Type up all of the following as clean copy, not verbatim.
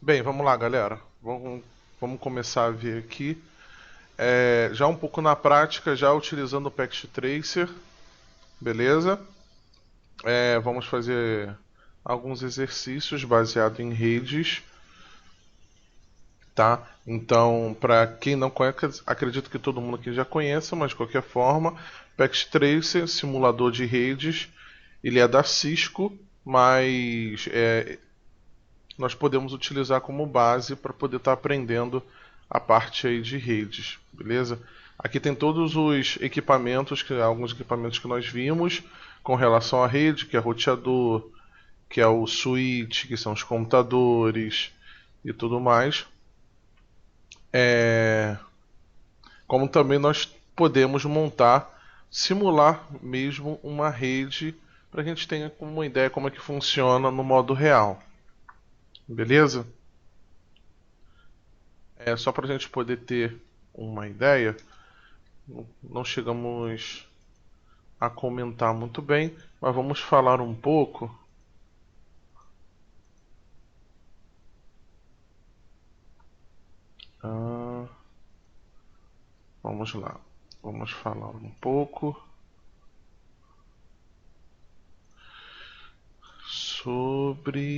Bem, vamos lá, galera. Vamos começar a ver aqui. Já um pouco na prática, já utilizando o Packet Tracer, beleza? Vamos fazer alguns exercícios baseados em redes, tá? Então, para quem não conhece, acredito que todo mundo aqui já conheça, mas de qualquer forma, Packet Tracer, simulador de redes, ele é da Cisco, mas nós podemos utilizar como base para poder estar aprendendo a parte aí de redes, beleza? Aqui tem todos os equipamentos, alguns equipamentos que nós vimos com relação à rede, que é roteador, que é o switch, que são os computadores e tudo mais. Como também nós podemos montar, simular mesmo uma rede para a gente tenha uma ideia como é que funciona no modo real, beleza? Só para a gente poder ter uma ideia, não chegamos a comentar muito bem, mas vamos falar um pouco. Ah, vamos lá, vamos falar um pouco sobre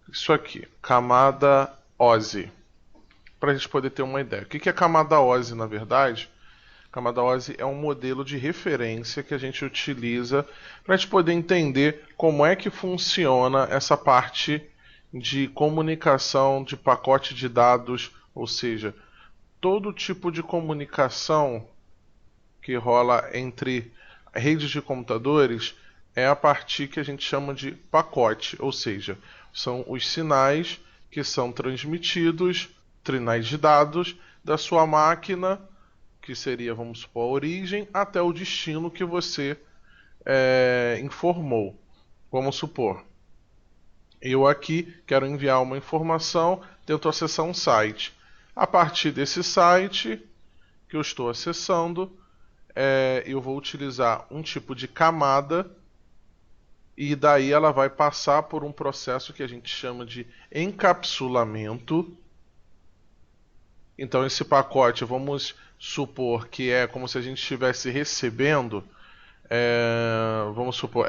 isso aqui, camada OSI, para a gente poder ter uma ideia. O que é camada OSI, na verdade? Camada OSI é um modelo de referência que a gente utiliza para a gente poder entender como é que funciona essa parte de comunicação de pacote de dados, ou seja, todo tipo de comunicação que rola entre redes de computadores é a partir que a gente chama de pacote, ou seja, são os sinais que são transmitidos, sinais de dados da sua máquina, que seria, vamos supor, a origem, até o destino que você informou. Vamos supor, eu aqui quero enviar uma informação, tento acessar um site. A partir desse site que eu estou acessando, eu vou utilizar um tipo de camada e daí ela vai passar por um processo que a gente chama de encapsulamento. Então esse pacote, vamos supor que é como se a gente estivesse recebendo, vamos supor,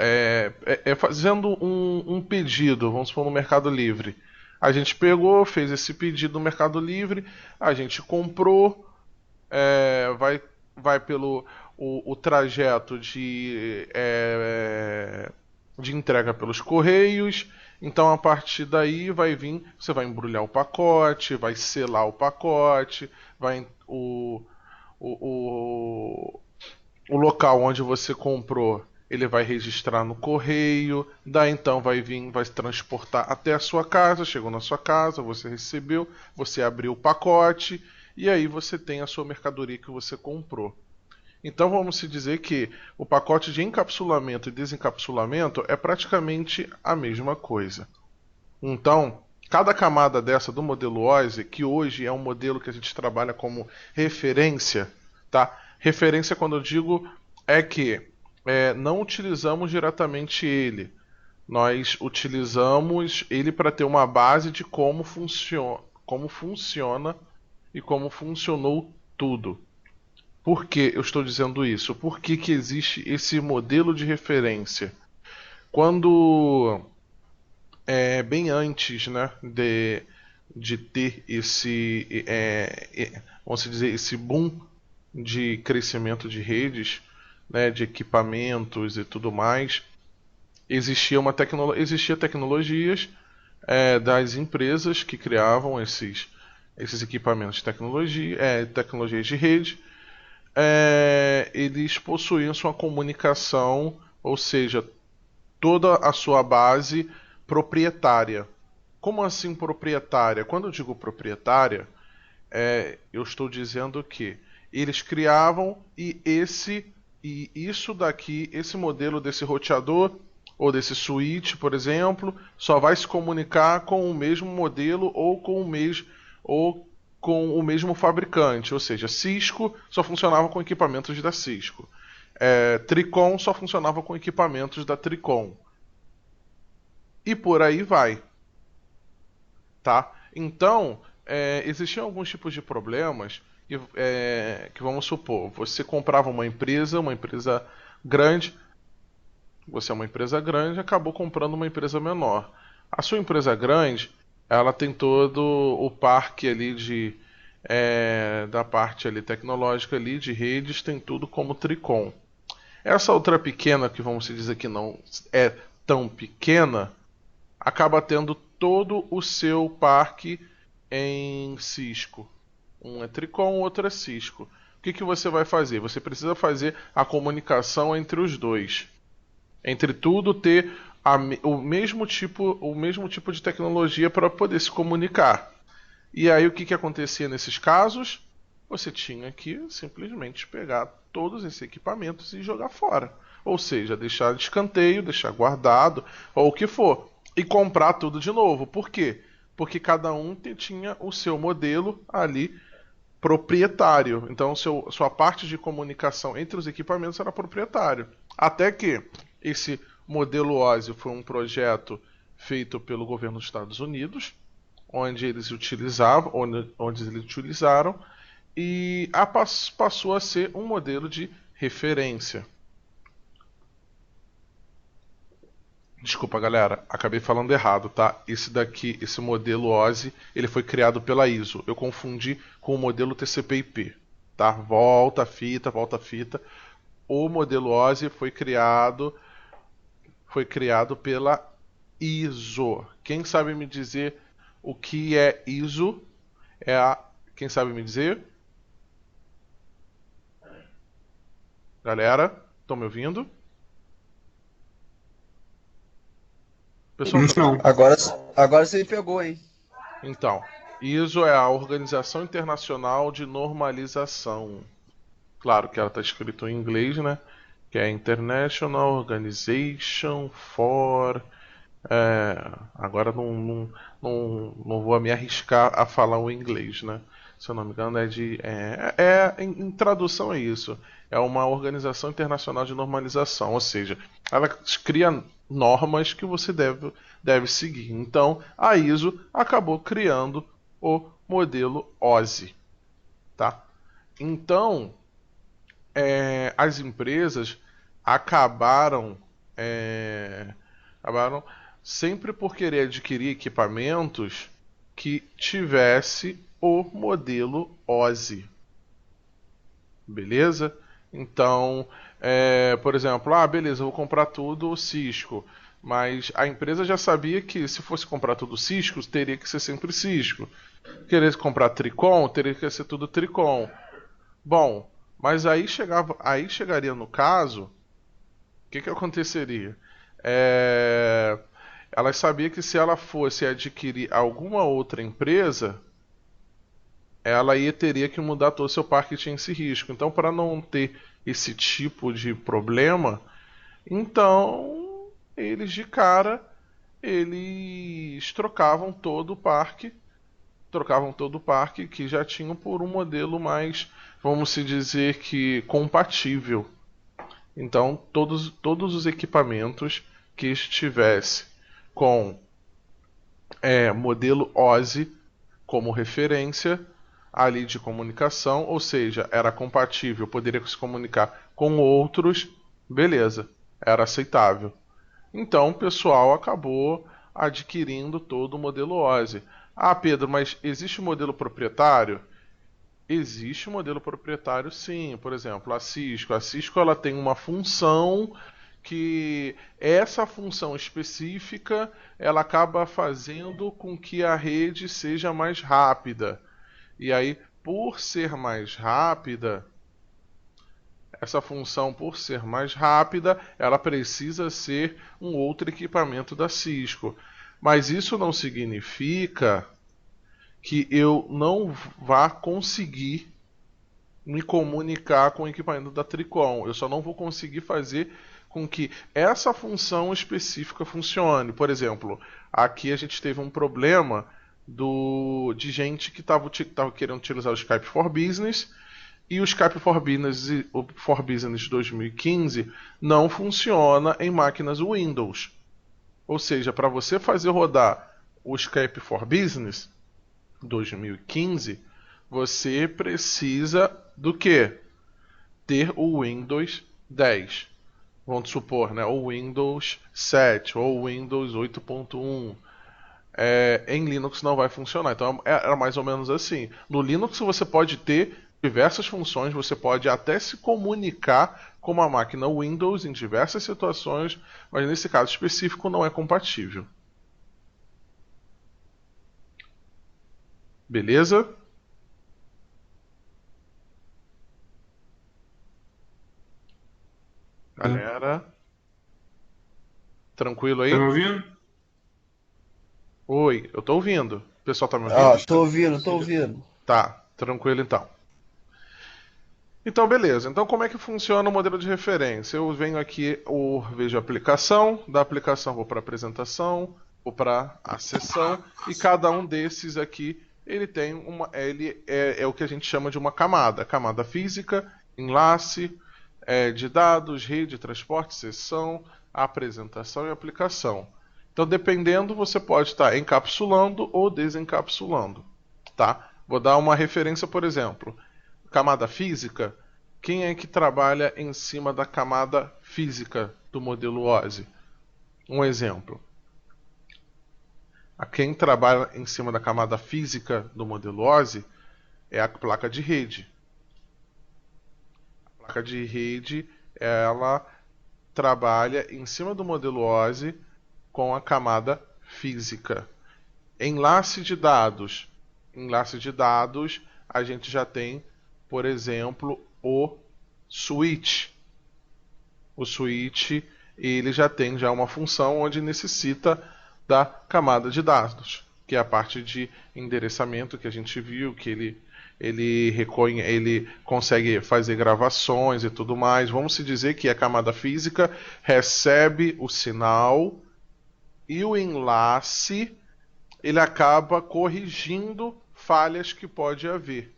fazendo um pedido, vamos supor no Mercado Livre. A gente pegou, fez esse pedido no Mercado Livre, a gente comprou, vai pelo o trajeto de entrega pelos correios. Então a partir daí vai vir, você vai embrulhar o pacote, vai selar o pacote, vai o, o local onde você comprou, ele vai registrar no correio, daí então vai vir, vai se transportar até a sua casa, chegou na sua casa, você recebeu, você abriu o pacote e aí você tem a sua mercadoria que você comprou. Então vamos se dizer que o pacote de encapsulamento e desencapsulamento é praticamente a mesma coisa. Então, cada camada dessa do modelo OSI, que hoje é um modelo que a gente trabalha como referência, tá? Referência, quando eu digo, é que não utilizamos diretamente ele. Nós utilizamos ele para ter uma base de como funciona e como funcionou tudo. Por que eu estou dizendo isso? Por que existe esse modelo de referência? Quando bem antes, né, de ter vamos dizer, esse boom de crescimento de redes, né, de equipamentos e tudo mais, existia tecnologias das empresas que criavam esses equipamentos de tecnologia, tecnologias de rede. Eles possuíam sua comunicação, ou seja, toda a sua base proprietária. Como assim proprietária? Quando eu digo proprietária, eu estou dizendo que eles criavam e isso daqui, esse modelo desse roteador ou desse switch, por exemplo, só vai se comunicar com o mesmo modelo ou com o mesmo fabricante, ou seja, Cisco só funcionava com equipamentos da Cisco. Tricom só funcionava com equipamentos da Tricom. e por aí vai, tá? Então, existiam alguns tipos de problemas que vamos supor, você comprava uma empresa grande, você é uma empresa grande, acabou comprando uma empresa menor. A sua empresa grande, ela tem todo o parque ali da parte ali tecnológica ali de redes, tem tudo como Tricom. Essa outra pequena, que vamos dizer que não é tão pequena, acaba tendo todo o seu parque em Cisco. Um é Tricom, o outro é Cisco. O que você vai fazer? Você precisa fazer a comunicação entre os dois. Entre tudo ter o mesmo tipo de tecnologia para poder se comunicar. E aí o que acontecia nesses casos? Você tinha que simplesmente pegar todos esses equipamentos e jogar fora. Ou seja, deixar de escanteio, deixar guardado, ou o que for. E comprar tudo de novo. Por quê? Porque cada um tinha o seu modelo ali proprietário. Então, sua parte de comunicação entre os equipamentos era proprietário. Até que esse modelo OSI foi um projeto feito pelo governo dos Estados Unidos, onde eles utilizaram, e passou a ser um modelo de referência. Desculpa, galera, acabei falando errado, tá? Esse daqui, esse modelo OSI, ele foi criado pela ISO. Eu confundi com o modelo TCP/IP, tá? Volta a fita, volta a fita. O modelo OSI foi criado pela ISO. Quem sabe me dizer o que é ISO? Quem sabe me dizer? Galera, estão me ouvindo? Pessoal, tá me Não. ouvindo? Agora você me pegou, hein? Então, ISO é a Organização Internacional de Normalização. Claro que ela está escrito em inglês, né? Que é International Organization for. Agora não vou me arriscar a falar o inglês, né? Se eu não me engano, em tradução é isso. É uma organização internacional de normalização, ou seja, ela cria normas que você deve seguir. Então, a ISO acabou criando o modelo OSI, tá? Então, as empresas acabaram, é, acabaram sempre por querer adquirir equipamentos que tivesse o modelo OSI, beleza? Então, por exemplo, beleza, eu vou comprar tudo Cisco, mas a empresa já sabia que se fosse comprar tudo Cisco, teria que ser sempre Cisco. Querer comprar Tricom, teria que ser tudo Tricom. Bom, mas aí chegaria no caso, o que aconteceria? É, ela sabia que se ela fosse adquirir alguma outra empresa, ela teria que mudar todo o seu marketing esse risco. Então, para não ter esse tipo de problema, então eles de cara eles trocavam todo o parque que já tinham por um modelo mais, vamos se dizer que compatível. Então, todos os equipamentos que estivesse com modelo OSI como referência ali de comunicação, ou seja, era compatível, poderia se comunicar com outros, beleza, era aceitável. Então o pessoal acabou adquirindo todo o modelo OSI. Pedro, mas existe o modelo proprietário? Existe o modelo proprietário, sim. Por exemplo, a Cisco. A Cisco ela tem uma função que essa função específica ela acaba fazendo com que a rede seja mais rápida. E aí, por ser mais rápida, essa função, por ser mais rápida, ela precisa ser um outro equipamento da Cisco. Mas isso não significa que eu não vá conseguir me comunicar com o equipamento da Tricom. Eu só não vou conseguir fazer com que essa função específica funcione. Por exemplo, aqui a gente teve um problema de gente que estava querendo utilizar o Skype for Business e o Skype for Business 2015 não funciona em máquinas Windows. Ou seja, para você fazer rodar o Skype for Business 2015, você precisa do quê? Ter o Windows 10. Vamos supor, né? Ou Windows 7 ou Windows 8.1. Em Linux não vai funcionar. Então era mais ou menos assim. No Linux você pode ter diversas funções, você pode até se comunicar com uma máquina Windows em diversas situações, mas nesse caso específico não é compatível. Beleza? Galera, tranquilo Tá me aí? ouvindo? Oi, eu tô ouvindo. O pessoal tá me ouvindo? Tô ouvindo. Tá, tranquilo então. Então, beleza. Então, como é que funciona o modelo de referência? Eu venho aqui, vejo a aplicação, da aplicação vou para a apresentação, vou para a sessão, e cada um desses aqui, ele tem é o que a gente chama de uma camada. Camada física, enlace, de dados, rede, transporte, sessão, apresentação e aplicação. Então, dependendo, você pode estar encapsulando ou desencapsulando, tá? Vou dar uma referência, por exemplo. Camada física, quem é que trabalha em cima da camada física do modelo OSI? Um exemplo. A quem trabalha em cima da camada física do modelo OSI é a placa de rede. A placa de rede, ela trabalha em cima do modelo OSI com a camada física. Enlace de dados. Enlace de dados, a gente já tem, por exemplo, o switch. O switch, ele já tem uma função onde necessita da camada de dados, que é a parte de endereçamento que a gente viu, que ele consegue fazer gravações e tudo mais. Vamos se dizer que a camada física recebe o sinal e o enlace ele acaba corrigindo falhas que pode haver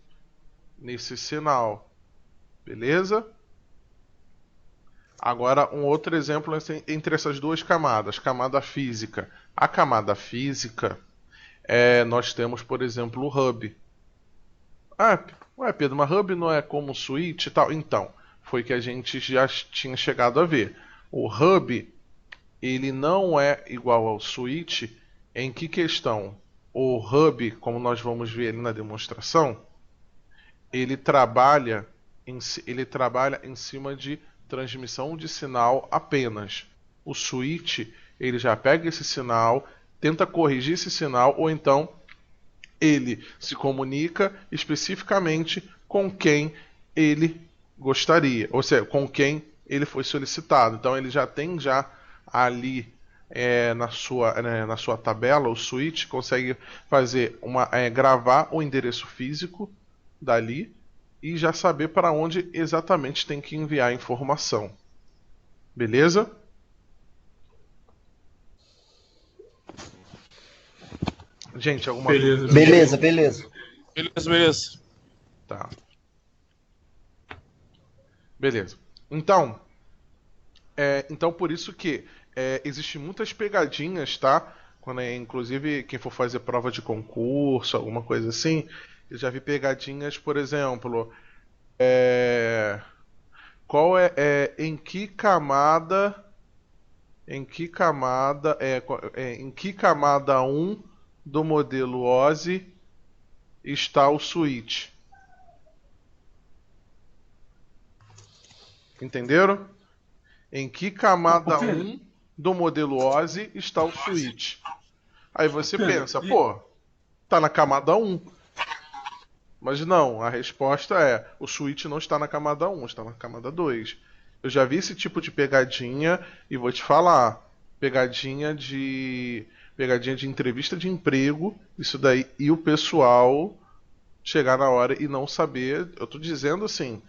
nesse sinal. Beleza? Agora, um outro exemplo entre essas duas camadas, camada física. A camada física, nós temos, por exemplo, o hub. Ué, Pedro, mas hub não é como o switch e tal? Então, foi que a gente já tinha chegado a ver. O hub, ele não é igual ao switch. Em que questão? O hub, como nós vamos ver ali na demonstração, ele trabalha em cima de transmissão de sinal apenas. O switch, ele já pega esse sinal, tenta corrigir esse sinal, ou então ele se comunica especificamente com quem ele gostaria, ou seja, com quem ele foi solicitado. Então ele já tem ali na sua tabela, o switch consegue fazer gravar o endereço físico dali e já saber para onde exatamente tem que enviar a informação. Beleza? Gente, alguma Beleza. dúvida? Beleza. Beleza. Tá. Beleza. Então, por isso que existem muitas pegadinhas, tá? Quando inclusive quem for fazer prova de concurso, alguma coisa assim, eu já vi pegadinhas, por exemplo, qual em que camada, em que camada, em que camada 1 do modelo OSI está o switch? Entenderam? Em que camada 1 do modelo OSI está o switch? Aí você pensa, pô, tá na camada 1. Mas não, a resposta é, o switch não está na camada 1, está na camada 2. Eu já vi esse tipo de pegadinha e vou te falar, pegadinha de entrevista de emprego, isso daí, e o pessoal chegar na hora e não saber, eu tô dizendo assim,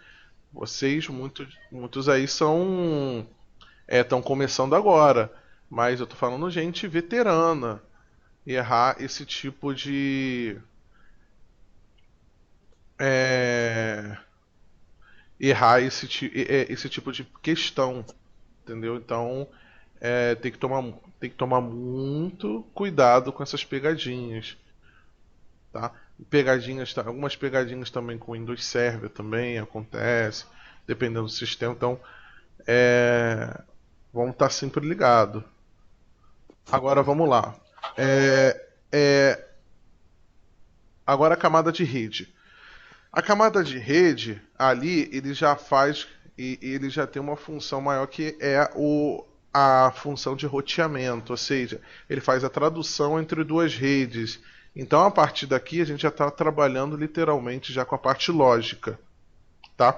vocês, muitos aí estão começando agora, mas eu tô falando gente veterana e errar esse tipo de é, errar esse tipo de questão, entendeu? Então tem que tomar muito cuidado com essas pegadinhas, tá? Algumas pegadinhas também com o Windows Server também acontece, dependendo do sistema. Então, vamos estar sempre ligado. Agora vamos lá. Agora a camada de rede. A camada de rede ali ele já faz e ele já tem uma função maior que é a função de roteamento, ou seja, ele faz a tradução entre duas redes. Então a partir daqui a gente já está trabalhando literalmente já com a parte lógica, tá?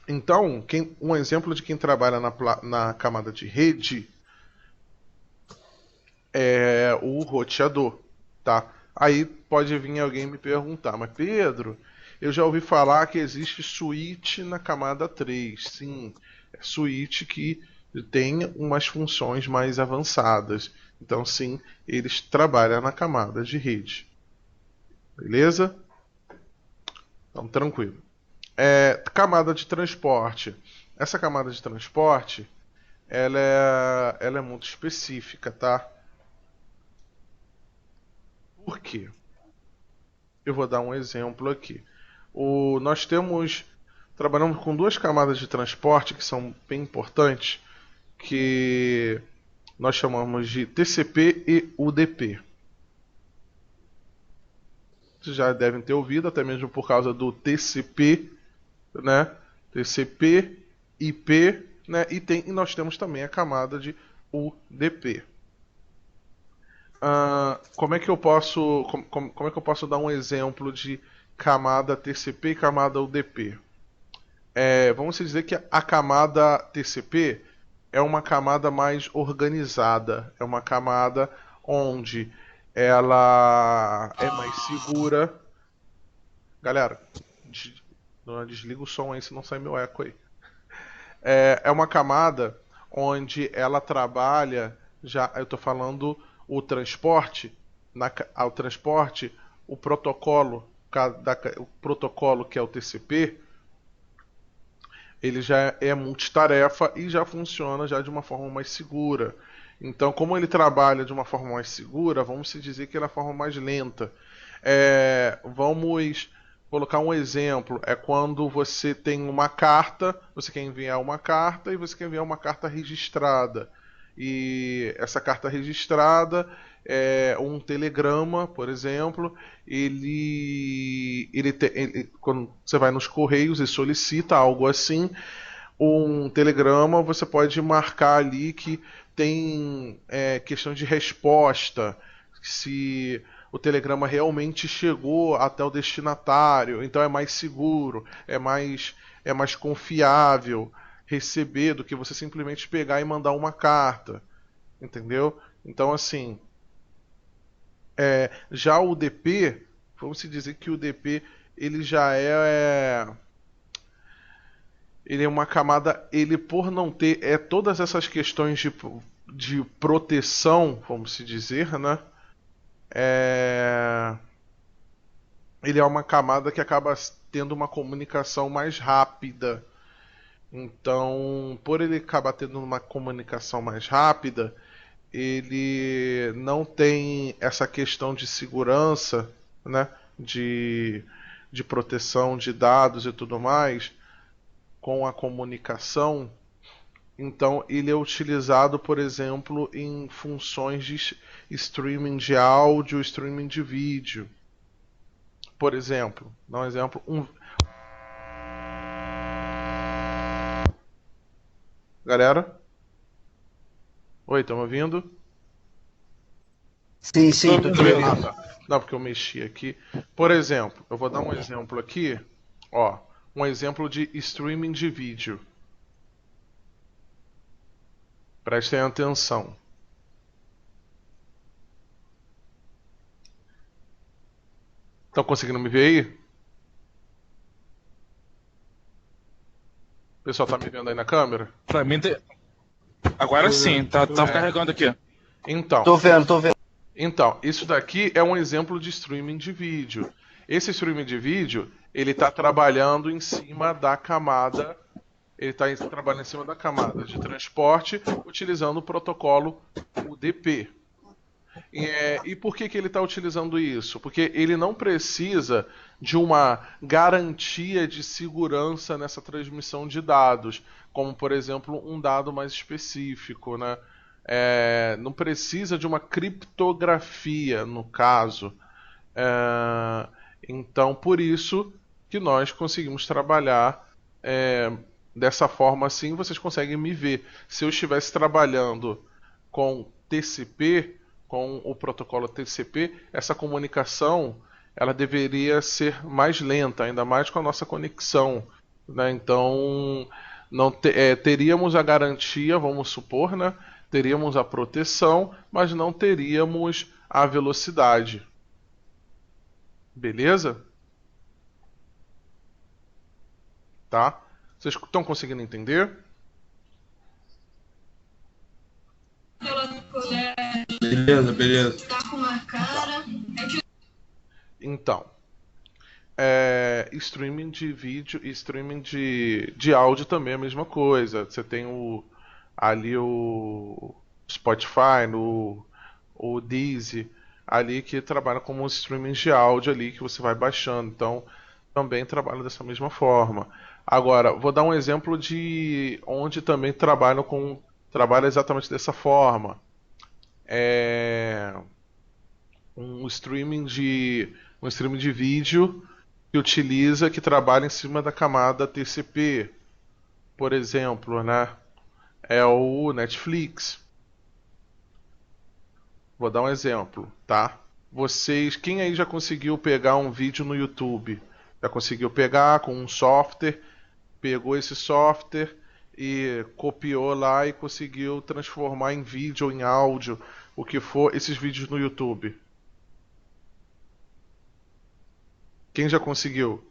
Então um exemplo de quem trabalha na camada de rede é o roteador, tá? Aí pode vir alguém me perguntar, mas Pedro, eu já ouvi falar que existe switch na camada 3. Sim, é switch que tem umas funções mais avançadas. Então, sim, eles trabalham na camada de rede. Beleza? Então, tranquilo. Camada de transporte. Essa camada de transporte, ela é muito específica, tá? Por quê? Eu vou dar um exemplo aqui. Nós trabalhamos com duas camadas de transporte que são bem importantes, que nós chamamos de TCP e UDP. Vocês já devem ter ouvido, até mesmo por causa do TCP, né? TCP, IP, né? E nós temos também a camada de UDP. Como é que eu posso dar um exemplo de camada TCP e camada UDP? Vamos dizer que a camada TCP é uma camada mais organizada, é uma camada onde ela é mais segura. Galera, desliga o som aí, senão sai meu eco aí. É uma camada onde ela trabalha, já eu estou falando o transporte, o protocolo que é o TCP, ele já é multitarefa e já funciona já de uma forma mais segura. Então, como ele trabalha de uma forma mais segura, vamos se dizer que ele é a forma mais lenta. Vamos colocar um exemplo. É quando você tem uma carta, você quer enviar uma carta e você quer enviar uma carta registrada. E essa carta registrada é um telegrama, por exemplo. Quando você vai nos correios e solicita algo assim, um telegrama, você pode marcar ali que tem questão de resposta, se o telegrama realmente chegou até o destinatário, então é mais seguro, é mais confiável receber do que você simplesmente pegar e mandar uma carta, entendeu? Então assim, já o DP, vamos dizer que o DP ele já ele é uma camada, ele por não ter todas essas questões de proteção, vamos se dizer, né? Ele é uma camada que acaba tendo uma comunicação mais rápida. Então, por ele acabar tendo uma comunicação mais rápida, ele não tem essa questão de segurança, né? De proteção de dados e tudo mais com a comunicação. Então, ele é utilizado, por exemplo, em funções de streaming de áudio, streaming de vídeo. Por exemplo, dá um exemplo. Galera? Oi, estão me ouvindo? Sim, sim, tô te ouvindo. Não, porque eu mexi aqui. Por exemplo, eu vou dar um exemplo aqui. Ó, um exemplo de streaming de vídeo. Prestem atenção. Estão conseguindo me ver aí? O pessoal tá me vendo aí na câmera? Pra mim, agora sim, tá carregando aqui. Então, Tô vendo. Então, isso daqui é um exemplo de streaming de vídeo. Esse streaming de vídeo, ele está trabalhando em cima da camada Ele está trabalhando em cima da camada de transporte utilizando o protocolo UDP. E por que ele está utilizando isso? Porque ele não precisa de uma garantia de segurança nessa transmissão de dados, como por exemplo um dado mais específico, né? Não precisa de uma criptografia no caso. Então, por isso que nós conseguimos trabalhar dessa forma assim. Vocês conseguem me ver. Se eu estivesse trabalhando com TCP, com o protocolo TCP, essa comunicação ela deveria ser mais lenta, ainda mais com a nossa conexão, né? Então, não teríamos a garantia, vamos supor, né? Teríamos a proteção, mas não teríamos a velocidade. Beleza? Tá? Vocês estão conseguindo entender? Beleza, beleza. Então, streaming de vídeo e streaming de áudio também é a mesma coisa. Você tem ali o Spotify, o Deezer, ali que trabalha como um streaming de áudio ali que você vai baixando. Então, também trabalha dessa mesma forma. Agora, vou dar um exemplo de onde também trabalha exatamente dessa forma. Um streaming de vídeo que trabalha em cima da camada TCP, por exemplo, né? É o Netflix. Vou dar um exemplo, tá? Quem aí já conseguiu pegar um vídeo no YouTube? Já conseguiu pegar com um software, pegou esse software e copiou lá e conseguiu transformar em vídeo ou em áudio, o que for, esses vídeos no YouTube? Quem já conseguiu?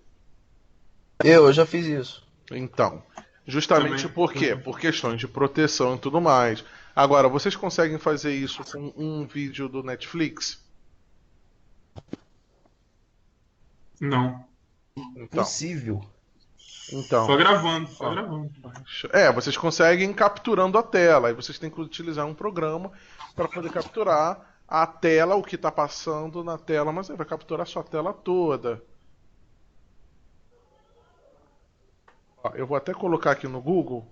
Eu já fiz isso. Então, justamente Também. por quê? Por questões de proteção e tudo mais. Agora, vocês conseguem fazer isso com um vídeo do Netflix? Não. Então, Possível. Só gravando, só gravando. vocês conseguem capturando a tela. Aí vocês têm que utilizar um programa para poder capturar a tela, o que está passando na tela, mas vai capturar a sua tela toda. Ó, eu vou até colocar aqui no Google.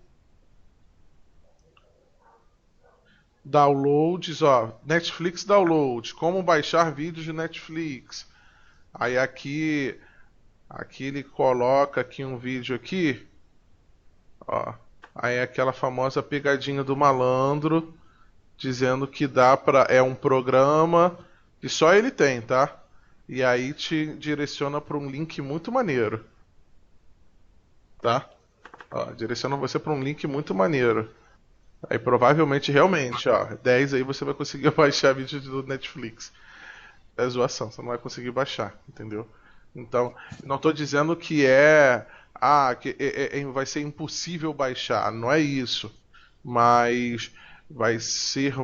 Downloads, ó, Netflix Download, como baixar vídeos de Netflix. Aí aqui ele coloca aqui um vídeo aqui, ó. Aí aquela famosa pegadinha do malandro dizendo que é um programa que só ele tem, tá? E aí te direciona para um link muito maneiro. Tá? Ó, direciona você para um link muito maneiro. Aí provavelmente, realmente, ó, 10 aí você vai conseguir baixar vídeo do Netflix. É zoação, você não vai conseguir baixar, entendeu? Então, não estou dizendo que vai ser impossível baixar, não é isso. Mas vai ser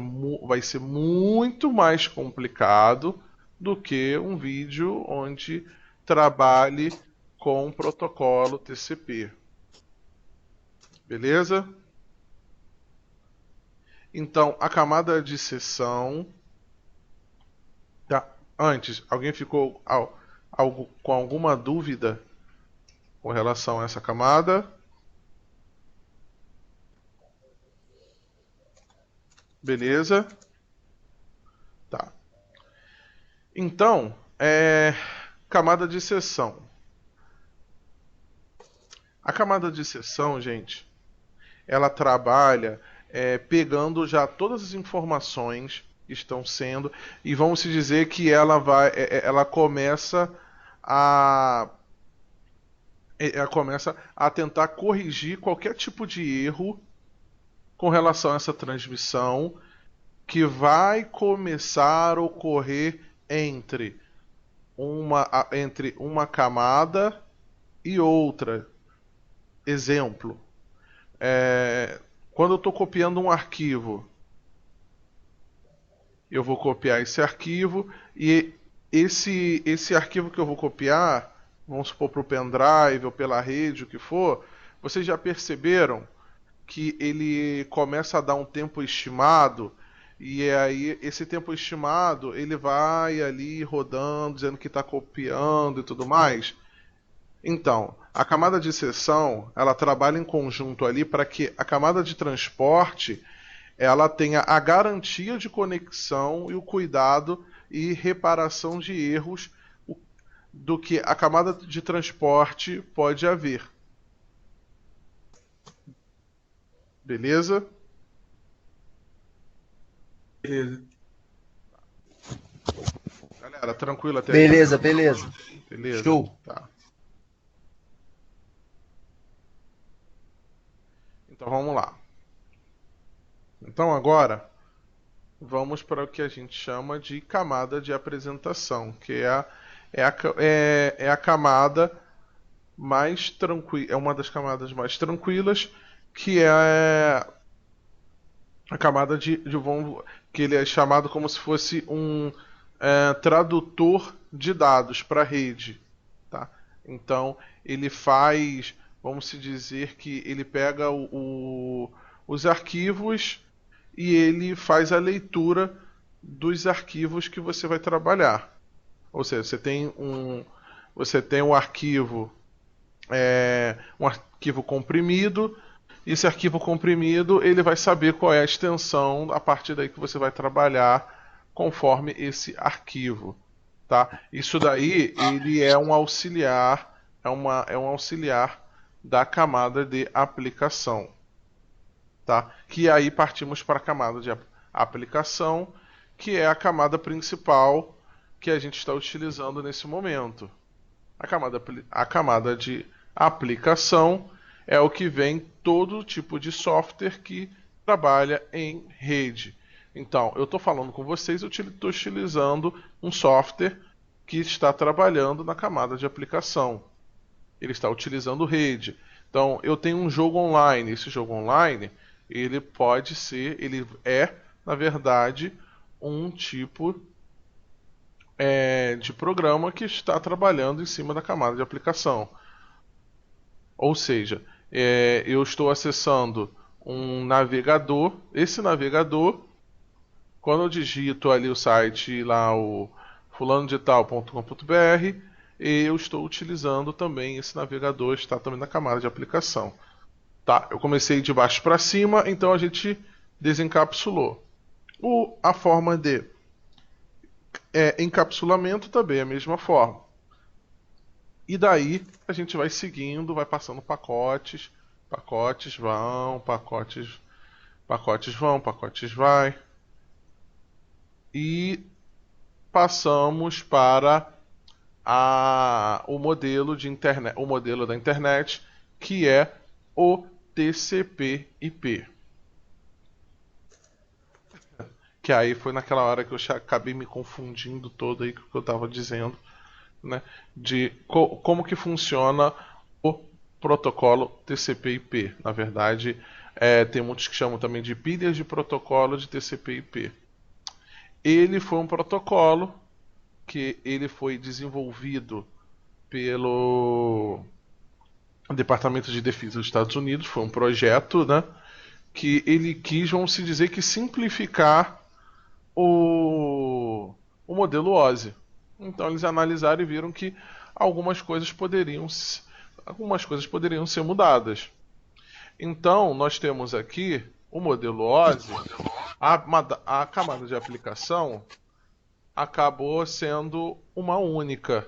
muito mais complicado do que um vídeo onde trabalhe com o protocolo TCP. Beleza? Então, a camada de seção. Tá. Antes, alguém ficou com alguma dúvida com relação a essa camada? Beleza? Tá. Então, camada de seção. A camada de seção, gente, ela trabalha pegando já todas as informações que estão sendo e vamos se dizer que ela começa a tentar corrigir qualquer tipo de erro com relação a essa transmissão que vai começar a ocorrer entre uma camada e outra. Exemplo, quando eu estou copiando um arquivo, eu vou copiar esse arquivo e esse arquivo que eu vou copiar, vamos supor para o pendrive ou pela rede, o que for, Vocês já perceberam que ele começa a dar um tempo estimado e aí esse tempo estimado ele vai ali rodando, dizendo que está copiando e tudo mais? Então, a camada de seção, ela trabalha em conjunto ali para que a camada de transporte ela tenha a garantia de conexão e o cuidado e reparação de erros do que a camada de transporte pode haver. Beleza? Beleza. Galera, tranquilo até Beleza, aqui? beleza. Beleza? Show. Tá. Então vamos lá. Então agora vamos para o que a gente chama de camada de apresentação, que é a camada mais tranquila, é uma das camadas mais tranquilas, que é a camada que ele é chamado como se fosse um tradutor de dados para a rede, tá? Então ele faz, vamos se dizer que ele pega os arquivos e ele faz a leitura dos arquivos que você vai trabalhar. Ou seja, você tem um arquivo comprimido. Esse arquivo comprimido ele vai saber qual é a extensão a partir daí que você vai trabalhar conforme esse arquivo, tá? Isso daí ele é um auxiliar, é um auxiliar da camada de aplicação, tá? Que aí partimos para a camada de aplicação, que é a camada principal que a gente está utilizando nesse momento. A camada de aplicação é o que vem todo tipo de software que trabalha em rede. Então, eu estou falando com vocês, eu estou utilizando um software que está trabalhando na camada de aplicação. Ele está utilizando rede. Então, eu tenho um jogo online. Esse jogo online, ele é, na verdade, um tipo de programa que está trabalhando em cima da camada de aplicação. Ou seja, eu estou acessando um navegador. Esse navegador, quando eu digito ali o site, lá o fulanodigital.com.br, eu estou utilizando também esse navegador, está também na camada de aplicação. Tá, eu comecei de baixo para cima, então a gente desencapsulou. A forma de encapsulamento também é a mesma forma. E daí a gente vai seguindo, vai passando pacotes, pacotes vão, pacotes vão, pacotes vai. E passamos para o modelo de internet, o modelo da internet, que é o TCP/IP. Que aí foi naquela hora que eu acabei me confundindo todo aí com o que eu estava dizendo, né, de como que funciona o protocolo TCP/IP. Na verdade, tem muitos que chamam também de pilhas de protocolo de TCP/IP. Ele foi um protocolo que ele foi desenvolvido pelo Departamento de Defesa dos Estados Unidos. Foi um projeto, né, que ele quis, vamos se dizer, que simplificar o modelo OSI. Então eles analisaram e viram que algumas coisas poderiam ser mudadas. Então nós temos aqui o modelo OSI, a camada de aplicação acabou sendo uma única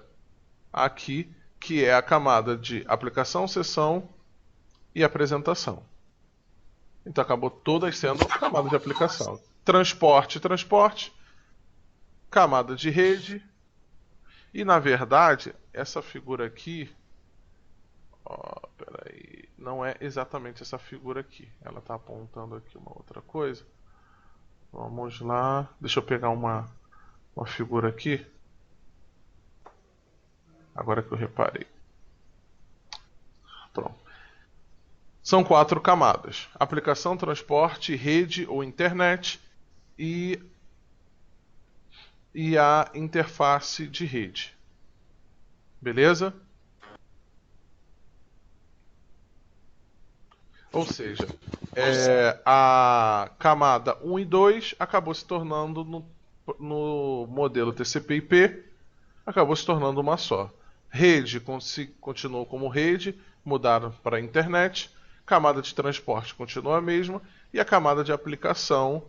aqui, que é a camada de aplicação, sessão e apresentação. Então acabou todas sendo camada de aplicação. Transporte, camada de rede. E na verdade, essa figura aqui, peraí, não é exatamente essa figura aqui. Ela está apontando aqui uma outra coisa. Vamos lá, deixa eu pegar uma figura aqui. Agora que eu reparei. Pronto. São 4 camadas: aplicação, transporte, rede ou internet e a interface de rede. Beleza? Ou seja, a camada 1 e 2 acabou se tornando no modelo TCP/IP, acabou se tornando uma só. Rede continuou como rede, mudaram para internet, camada de transporte continua a mesma e a camada de aplicação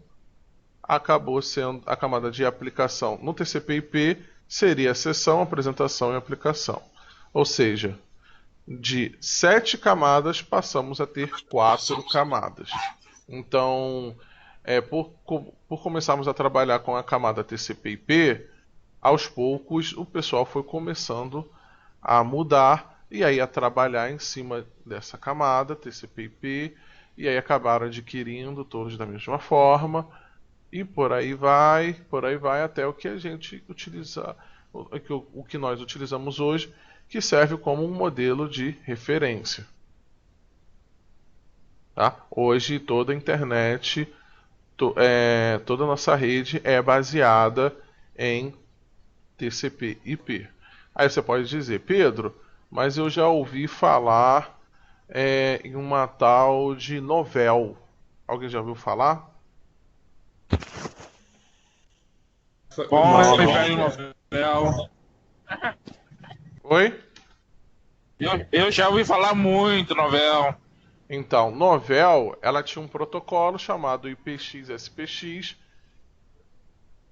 acabou sendo a camada de aplicação no TCP/IP seria a sessão, apresentação e aplicação. Ou seja, de 7 camadas passamos a ter 4 camadas. Então, por começarmos a trabalhar com a camada TCP/IP, aos poucos o pessoal foi começando a mudar e aí a trabalhar em cima dessa camada TCP/IP e aí acabaram adquirindo todos da mesma forma e por aí vai até o que a gente utiliza, o que nós utilizamos hoje, que serve como um modelo de referência. Tá? Hoje toda a internet, toda a nossa rede é baseada em TCP/IP. Aí você pode dizer, Pedro, mas eu já ouvi falar em uma tal de Novell. Alguém já ouviu falar? Bom, velho Novel. Oi? Eu já ouvi falar muito, Novel. Então, Novell, ela tinha um protocolo chamado IPX-SPX,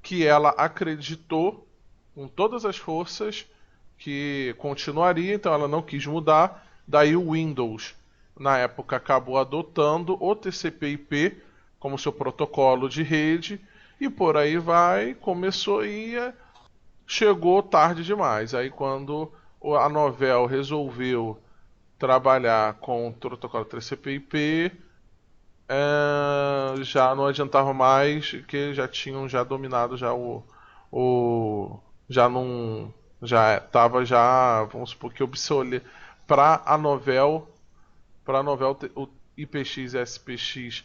que ela acreditou com todas as forças que continuaria, então ela não quis mudar. Daí o Windows, na época, acabou adotando o TCP/IP como seu protocolo de rede, e por aí vai, começou e chegou tarde demais. Aí quando a Novell resolveu trabalhar com o protocolo TCP/IP, já não adiantava mais, que já tinham já dominado já já não já estava já, vamos supor que obsoleto para a Novell, o IPX-SPX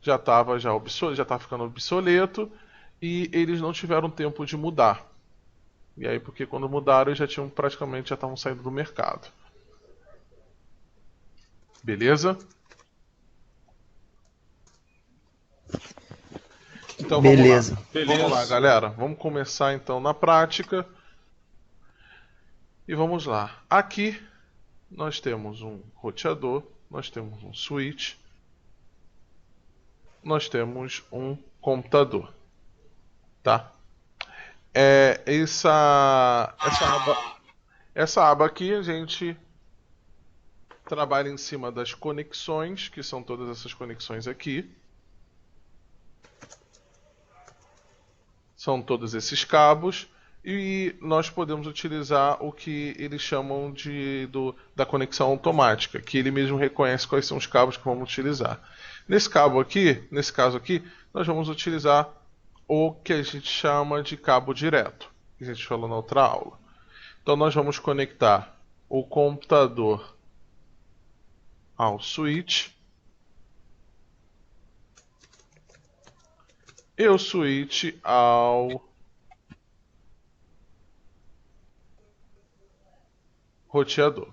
já estava já obsoleto, já estava ficando obsoleto e eles não tiveram tempo de mudar. E aí porque quando mudaram já tinham praticamente já estavam saindo do mercado. Beleza? Então Beleza. Vamos lá, galera. Vamos começar então na prática. E vamos lá. Aqui nós temos um roteador, nós temos um switch, nós temos um computador, tá? Essa aba aqui a gente trabalha em cima das conexões, que são todas essas conexões aqui. São todos esses cabos e nós podemos utilizar o que eles chamam da conexão automática, que ele mesmo reconhece quais são os cabos que vamos utilizar. Nesse caso aqui, nós vamos utilizar o que a gente chama de cabo direto, que a gente falou na outra aula. Então nós vamos conectar o computador ao switch e o switch ao roteador.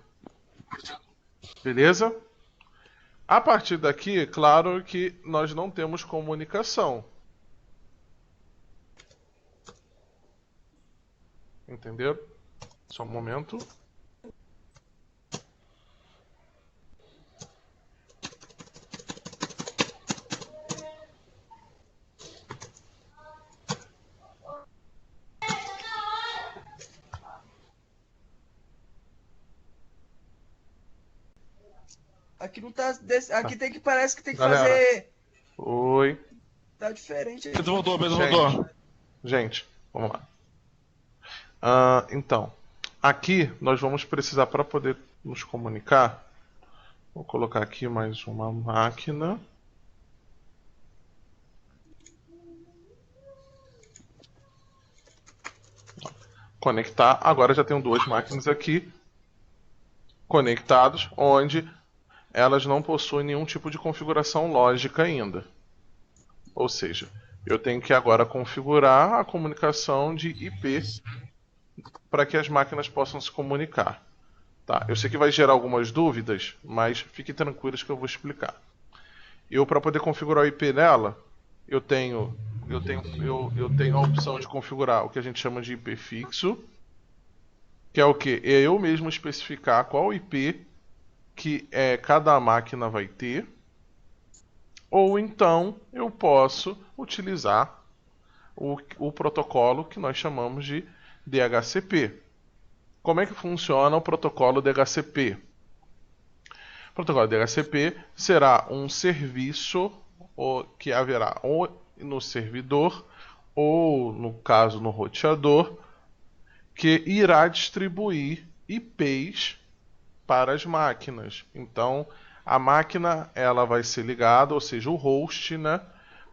Beleza? A partir daqui, claro que nós não temos comunicação. Entenderam? Só um momento. Aqui não tá. Aqui tem que. Parece que tem que Galera. fazer. Oi. Tá diferente aí. Pedro voltou, Pedro Gente. voltou. Gente, vamos lá. Então, aqui nós vamos precisar para poder nos comunicar. Vou colocar aqui mais uma máquina. Conectar. Agora já tenho duas máquinas aqui conectadas, onde elas não possuem nenhum tipo de configuração lógica ainda. Ou seja, eu tenho que agora configurar a comunicação de IP para que as máquinas possam se comunicar. Tá? Eu sei que vai gerar algumas dúvidas, mas fiquem tranquilos que eu vou explicar. Eu, para poder configurar o IP nela, eu tenho a opção de configurar o que a gente chama de IP fixo, que é o que? É eu mesmo especificar qual IP que cada máquina vai ter, ou então eu posso utilizar o protocolo que nós chamamos de DHCP. Como é que funciona o protocolo DHCP? O protocolo DHCP será um serviço que haverá ou no servidor ou, no caso, no roteador, que irá distribuir IPs para as máquinas. Então, a máquina ela vai ser ligada, ou seja, o host, né?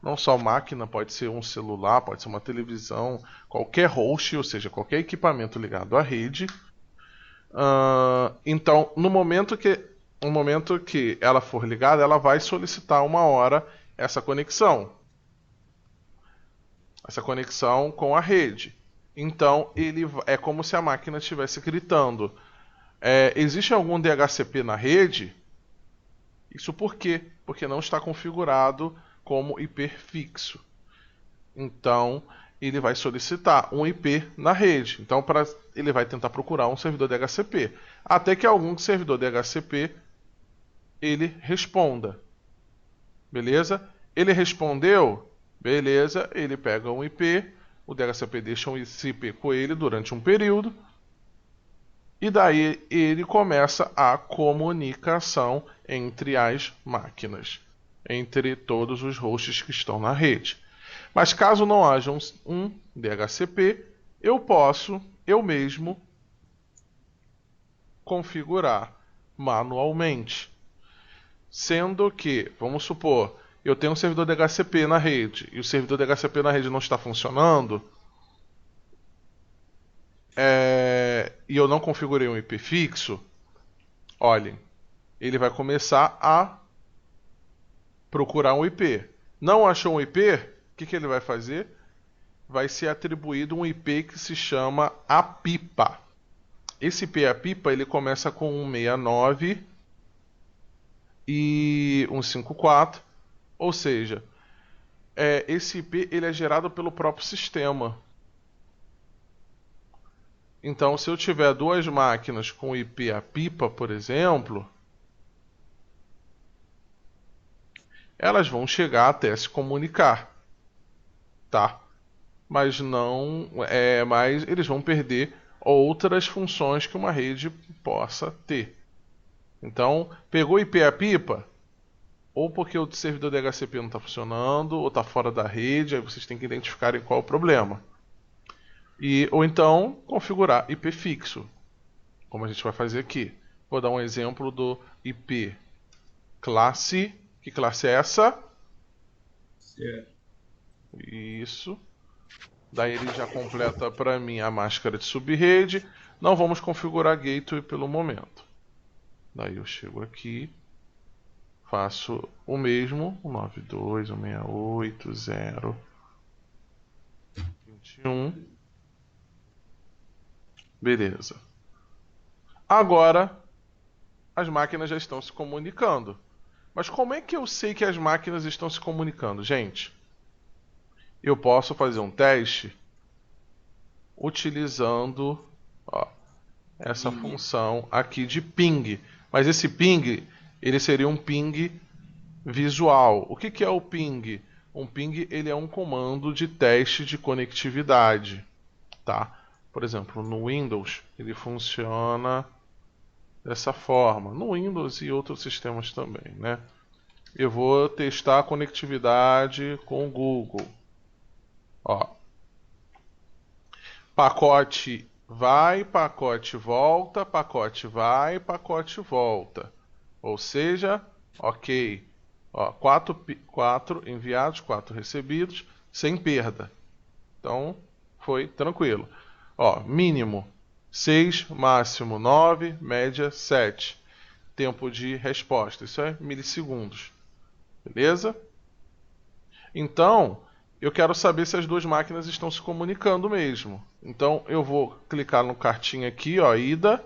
Não só máquina, pode ser um celular, pode ser uma televisão, qualquer host, ou seja, qualquer equipamento ligado à rede. Então, no momento que ela for ligada, ela vai solicitar uma hora essa conexão com a rede. Então, é como se a máquina estivesse gritando: existe algum DHCP na rede? Isso por quê? Porque não está configurado como IP fixo. Então, ele vai solicitar um IP na rede. Então, ele vai tentar procurar um servidor DHCP. Até que algum servidor DHCP ele responda. Beleza? Ele respondeu? Beleza, ele pega um IP, o DHCP deixa esse IP com ele durante um período, e daí ele começa a comunicação entre as máquinas, entre todos os hosts que estão na rede. Mas caso não haja um DHCP, eu posso, eu mesmo, configurar manualmente. Sendo que, vamos supor, eu tenho um servidor DHCP na rede e o servidor DHCP na rede não está funcionando, e eu não configurei um IP fixo, olhem, ele vai começar a procurar um IP. Não achou um IP? O que ele vai fazer? Vai ser atribuído um IP que se chama APIPA. Esse IP APIPA ele começa com 169 e 154, ou seja, esse IP ele é gerado pelo próprio sistema. Então, se eu tiver duas máquinas com IP APIPA, por exemplo, elas vão chegar até se comunicar, tá? Mas mas eles vão perder outras funções que uma rede possa ter. Então, pegou IP APIPA, ou porque o servidor DHCP não está funcionando, ou está fora da rede, aí vocês têm que identificar qual é o problema. Ou então configurar IP fixo, como a gente vai fazer aqui. Vou dar um exemplo do IP classe. Que classe é essa? Isso. Daí ele já completa para mim a máscara de subrede. Não vamos configurar gateway pelo momento. Daí eu chego aqui, faço o mesmo, 192.168.0.21. Beleza. Agora as máquinas já estão se comunicando. Mas como é que eu sei que as máquinas estão se comunicando, gente? Eu posso fazer um teste utilizando essa função aqui de ping. Mas esse ping, ele seria um ping visual. O que é o ping? Um ping ele é um comando de teste de conectividade, tá? Por exemplo, no Windows ele funciona dessa forma. No Windows e outros sistemas também, né? Eu vou testar a conectividade com o Google. Pacote vai, pacote volta, pacote vai, pacote volta. Ou seja, ok. 4 enviados, 4 recebidos, sem perda. Então, foi tranquilo. Mínimo 6, máximo 9, média 7. Tempo de resposta, isso é milissegundos. Beleza? Então, eu quero saber se as duas máquinas estão se comunicando mesmo. Então, eu vou clicar no cartinho aqui, ida,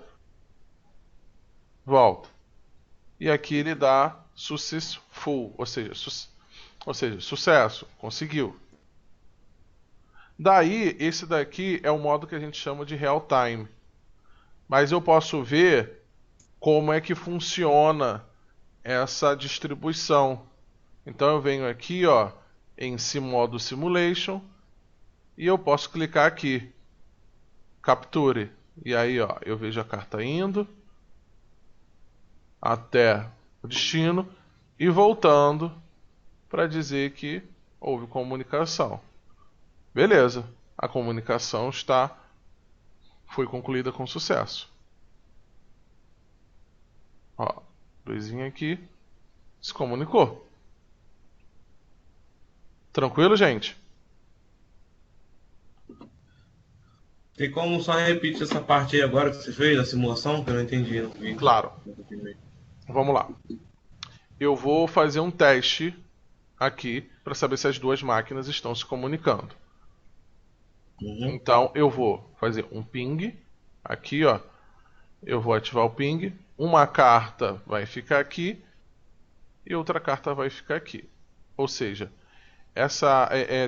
volta. E aqui ele dá successful, ou seja, sucesso, conseguiu. Daí, esse daqui é o modo que a gente chama de real time. Mas eu posso ver como é que funciona essa distribuição. Então eu venho aqui, ó, em modo simulation e eu posso clicar aqui, capture. E aí, ó, eu vejo a carta indo até o destino e voltando para dizer que houve comunicação. Beleza, a comunicação foi concluída com sucesso. Ó, luzinha aqui se comunicou. Tranquilo, gente? Tem como só repetir essa parte aí agora que você fez, a simulação, que eu não entendi no vídeo. Claro. Vamos lá. Eu vou fazer um teste aqui para saber se as duas máquinas estão se comunicando. Então eu vou fazer um ping aqui, ó. Eu vou ativar o ping. Uma carta vai ficar aqui e outra carta vai ficar aqui. Ou seja,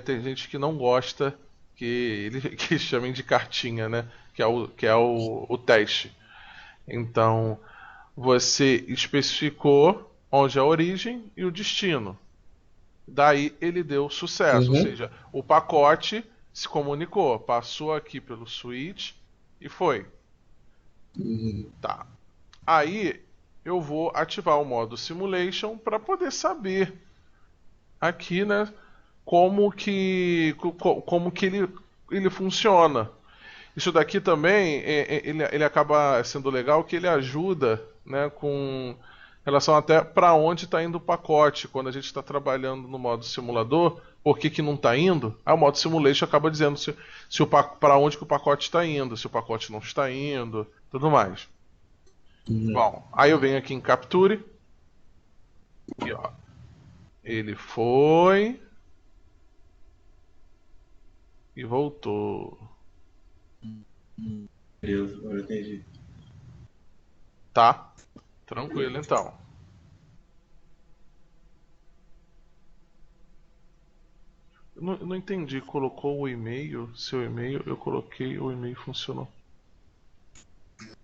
tem gente que não gosta que chamem de cartinha, né? Que é o teste. Então você especificou onde é a origem e o destino. Daí ele deu sucesso, ou seja, o pacote se comunicou, passou aqui pelo switch e foi. Tá. Aí eu vou ativar o modo simulation para poder saber aqui, né, como que ele funciona. Isso daqui também ele acaba sendo legal que ele ajuda, né, com relação até para onde está indo o pacote. Quando a gente está trabalhando no modo simulador, por que não está indo? Aí o modo simulation acaba dizendo para onde que o pacote está indo, se o pacote não está indo, tudo mais. Bom, aí eu venho aqui em Capture. E ó, ele foi e voltou. Deus, agora eu entendi. Tá? Tranquilo então. Eu não entendi. Colocou o e-mail, seu e-mail, eu coloquei, o e-mail funcionou.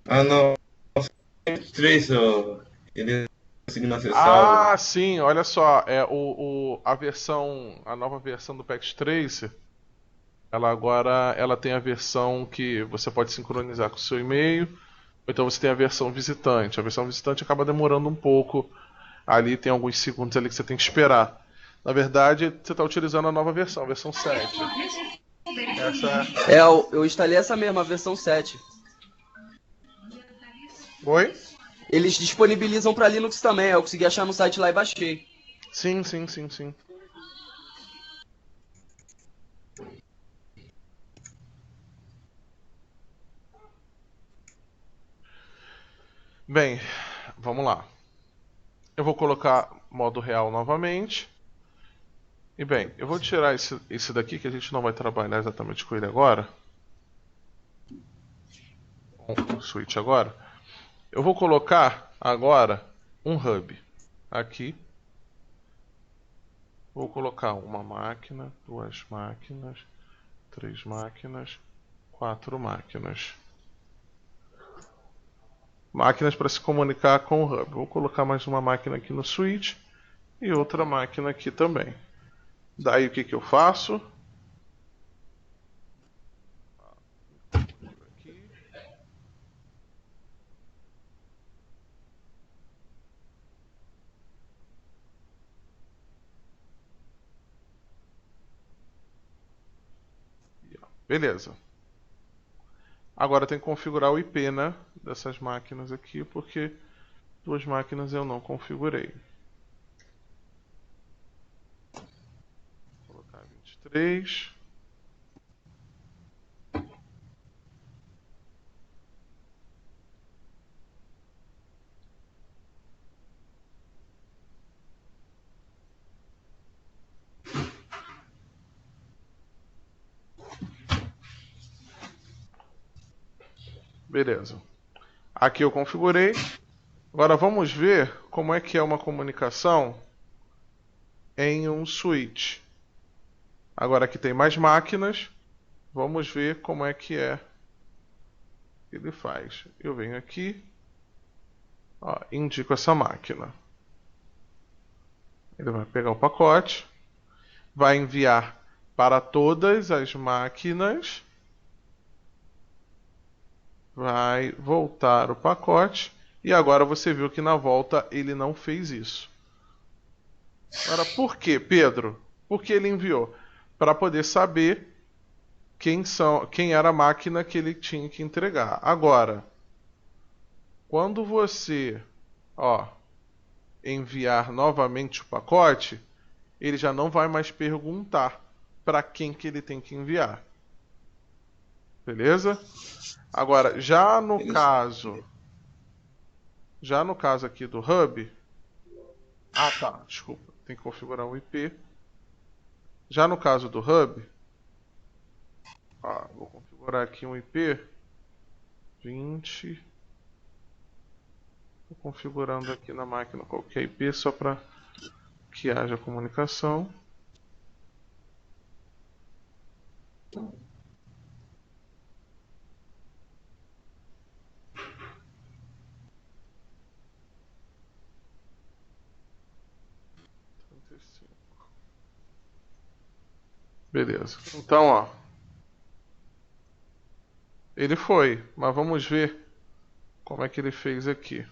Ah, não. Três, ele conseguindo acessar. Ah, sim, olha só, a nova versão do Pact Tracer, ela agora tem a versão que você pode sincronizar com o seu e-mail, ou então você tem a versão visitante. A versão visitante acaba demorando um pouco, ali tem alguns segundos ali que você tem que esperar. Na verdade, você está utilizando a nova versão, a versão 7. Eu instalei essa mesma, a versão 7. Oi? Eles disponibilizam para Linux também, eu consegui achar no site lá e baixei. Sim. Bem, vamos lá. Eu vou colocar modo real novamente. E bem, eu vou tirar esse daqui que a gente não vai trabalhar exatamente com ele agora. Com o switch agora. Eu vou colocar agora um hub aqui. Vou colocar uma máquina, duas máquinas, três máquinas, quatro máquinas. Máquinas para se comunicar com o hub. Vou colocar mais uma máquina aqui no switch e outra máquina aqui também. Daí o que eu faço? Aqui. Beleza. Agora tem que configurar o IP, né, dessas máquinas aqui, porque duas máquinas eu não configurei. Vou colocar 23. Beleza. Aqui eu configurei. Agora vamos ver como é que é uma comunicação em um switch. Agora aqui tem mais máquinas. Vamos ver como é que ele faz. Eu venho aqui, ó, indico essa máquina. Ele vai pegar o pacote, vai enviar para todas as máquinas, vai voltar o pacote e agora você viu que na volta ele não fez isso. Agora, por quê, Pedro? Por que ele enviou? Para poder saber quem era a máquina que ele tinha que entregar. Agora, quando você, ó, enviar novamente o pacote, ele já não vai mais perguntar para quem que ele tem que enviar. Beleza? Agora, já no caso aqui do hub, tá, desculpa, tem que configurar o IP. Já no caso do hub, ó, vou configurar aqui um IP 20. Estou configurando aqui na máquina qualquer IP só para que haja comunicação. Beleza. Então, ó, ele foi, mas vamos ver como é que ele fez aqui.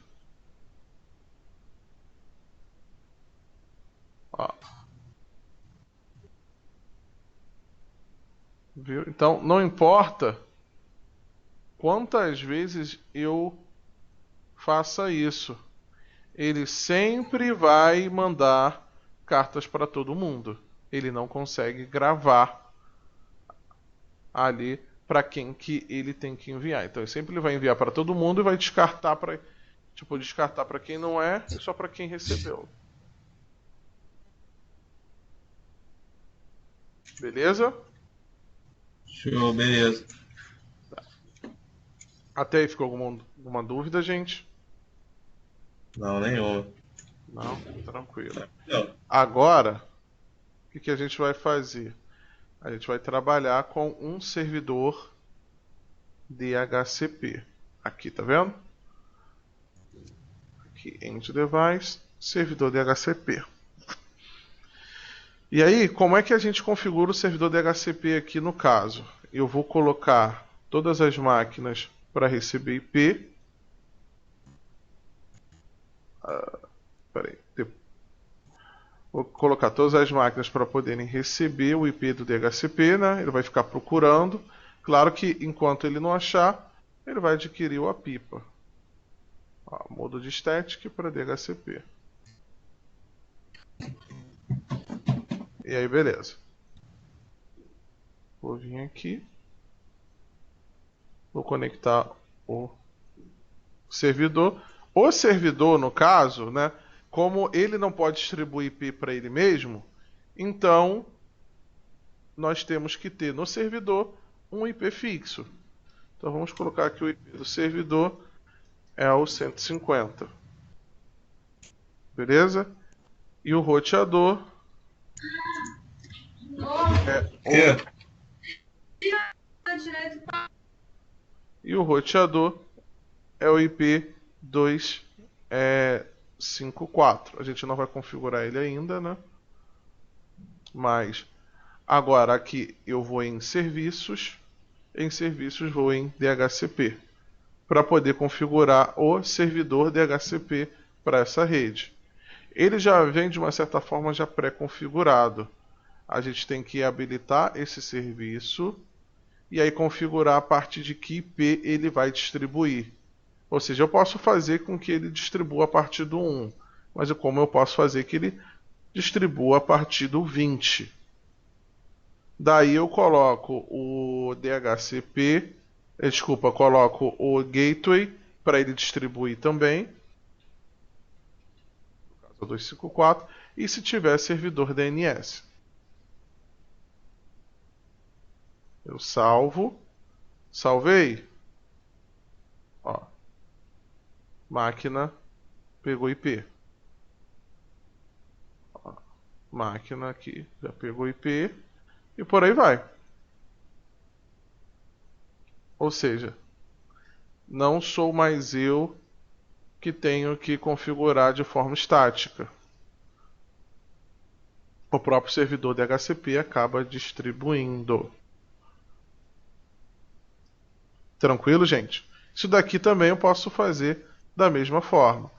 Ó. Viu? Então, não importa quantas vezes eu faça isso, ele sempre vai mandar cartas para todo mundo. Ele não consegue gravar ali para quem que ele tem que enviar. Então, ele vai enviar para todo mundo e vai descartar para quem não é e só para quem recebeu. Beleza? Show, beleza. Até aí ficou alguma dúvida, gente? Não, nenhuma. Não? Tranquilo. Não. Agora, o que a gente vai fazer? A gente vai trabalhar com um servidor DHCP. Aqui, tá vendo? Aqui, End Device, servidor DHCP. E aí, como é que a gente configura o servidor DHCP aqui no caso? Eu vou colocar todas as máquinas para receber IP. Peraí. Vou colocar todas as máquinas para poderem receber o IP do DHCP, né? Ele vai ficar procurando. Claro que enquanto ele não achar, ele vai adquirir o APIPA. Ó, modo de static para DHCP. E aí, beleza. Vou vir aqui. Vou conectar o servidor. O servidor, no caso, né? Como ele não pode distribuir IP para ele mesmo, então nós temos que ter no servidor um IP fixo. Então vamos colocar aqui o IP do servidor é o 150. Beleza? E o roteador é o IP 254. A gente não vai configurar ele ainda, né? Mas agora aqui eu vou em serviços vou em DHCP para poder configurar o servidor DHCP para essa rede. Ele já vem de uma certa forma já pré-configurado. A gente tem que habilitar esse serviço e aí configurar a partir de que IP ele vai distribuir. Ou seja, eu posso fazer com que ele distribua a partir do 1, mas como eu posso fazer que ele distribua a partir do 20. Daí eu coloco o DHCP, coloco o gateway para ele distribuir também, no caso é 254, e se tiver servidor DNS. Eu salvei, ó, máquina pegou IP. Ó, máquina aqui já pegou IP e por aí vai. Ou seja, não sou mais eu que tenho que configurar de forma estática. O próprio servidor DHCP acaba distribuindo. Tranquilo, gente? Isso daqui também eu posso fazer da mesma forma.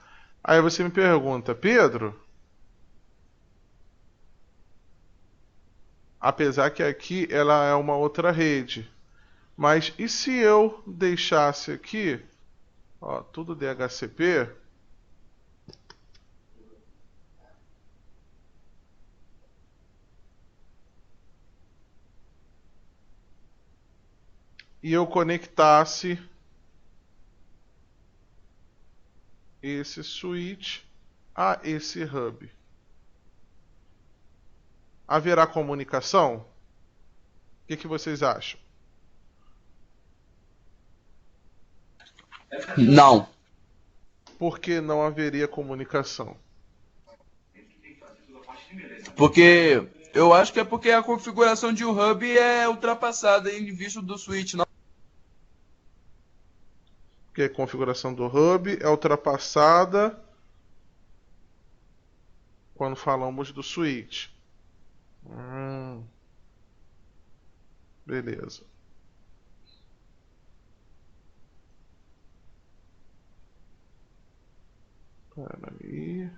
Aí você me pergunta, Pedro, apesar que aqui ela é uma outra rede, mas e se eu deixasse aqui, ó, tudo DHCP, e eu conectasse esse switch a esse hub? Haverá comunicação? O que vocês acham? Não. Por que não haveria comunicação? Porque eu acho que é porque a configuração de um hub é ultrapassada em vista do switch. Não. Porque a configuração do hub é ultrapassada quando falamos do switch. Beleza. Peraí.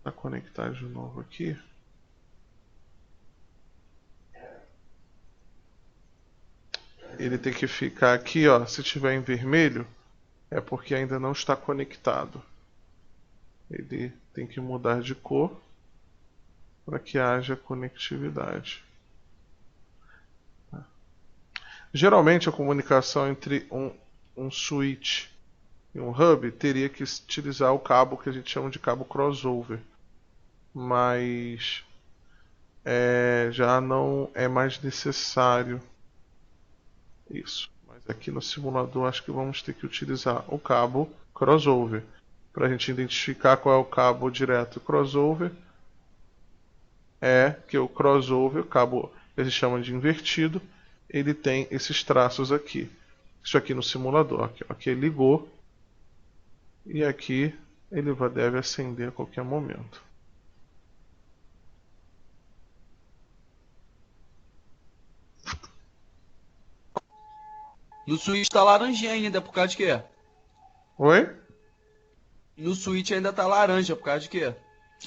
Para conectar de novo aqui. Ele tem que ficar aqui, ó. Se tiver em vermelho, é porque ainda não está conectado. Ele tem que mudar de cor para que haja conectividade. Geralmente a comunicação entre um switch e um hub teria que utilizar o cabo que a gente chama de cabo crossover, mas já não é mais necessário isso. Mas aqui no simulador acho que vamos ter que utilizar o cabo crossover para a gente identificar qual é o cabo direto crossover. É que o crossover, o cabo que a gente chama de invertido, ele tem esses traços aqui. Isso aqui no simulador, aqui ele ligou e aqui ele deve acender a qualquer momento. No switch tá laranjinha ainda, por causa de quê? Oi? No switch ainda tá laranja, por causa de quê?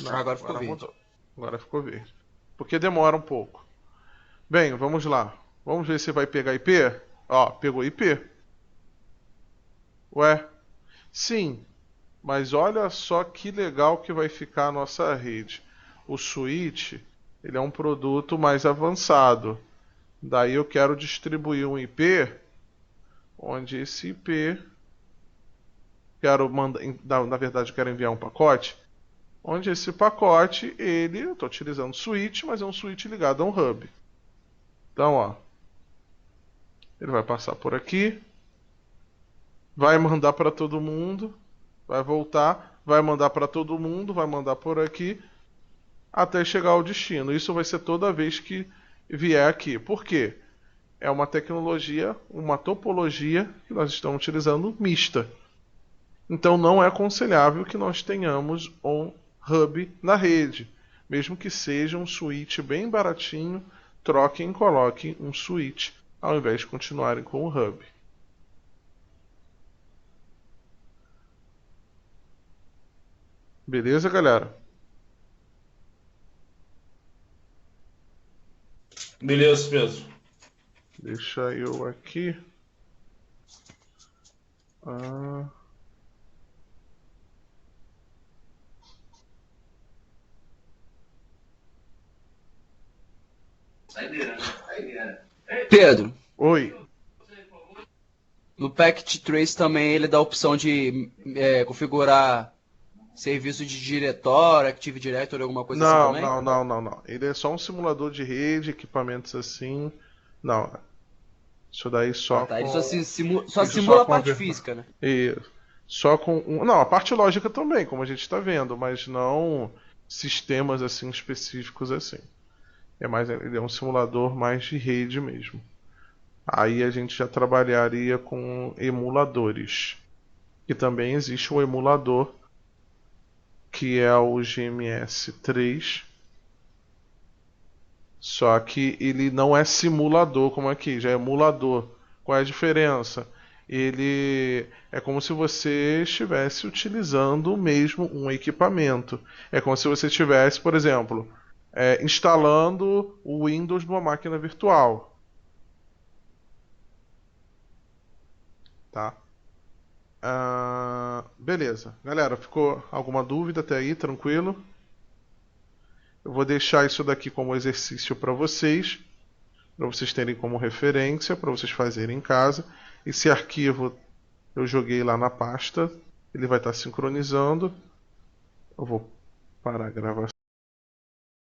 Não, Agora ficou verde. mudou. Agora ficou verde. Porque demora um pouco. Bem, vamos lá. Vamos ver se vai pegar IP. Ó, pegou IP. Ué? Sim. Mas olha só que legal que vai ficar a nossa rede. O switch, ele é um produto mais avançado. Daí eu quero distribuir um IP onde esse IP quero mandar, na verdade eu quero enviar um pacote onde esse pacote eu estou utilizando switch, mas é um switch ligado a um hub. Então, ó, ele vai passar por aqui, vai mandar para todo mundo, vai voltar, vai mandar para todo mundo, vai mandar por aqui até chegar ao destino. Isso vai ser toda vez que vier aqui. Por quê? É uma tecnologia, uma topologia que nós estamos utilizando mista. Então não é aconselhável que nós tenhamos um hub na rede. Mesmo que seja um switch bem baratinho, troquem e coloquem um switch ao invés de continuarem com o hub. Beleza, galera? Beleza, Pedro. Deixa eu aqui. Pedro, Oi. no Packet Trace também ele dá a opção de configurar serviço de diretório, Active Directory, alguma coisa assim também? Não. Ele é só um simulador de rede, equipamentos assim. Não, isso daí só Tá, ele com... só, só Isso simula só a parte conver- física, né? E só com não, a parte lógica também, como a gente está vendo, mas não sistemas assim específicos assim. Ele é um simulador mais de rede mesmo. Aí a gente já trabalharia com emuladores. E também existe o emulador que é o GMS3, só que ele não é simulador como aqui, já é emulador. Qual é a diferença? Ele é como se você estivesse utilizando mesmo um equipamento. É como se você estivesse, por exemplo, instalando o Windows numa máquina virtual, tá? Beleza. Galera, ficou alguma dúvida até aí? Tranquilo? Eu vou deixar isso daqui como exercício para vocês terem como referência, para vocês fazerem em casa. Esse arquivo eu joguei lá na pasta, ele vai estar sincronizando. Eu vou parar a gravação.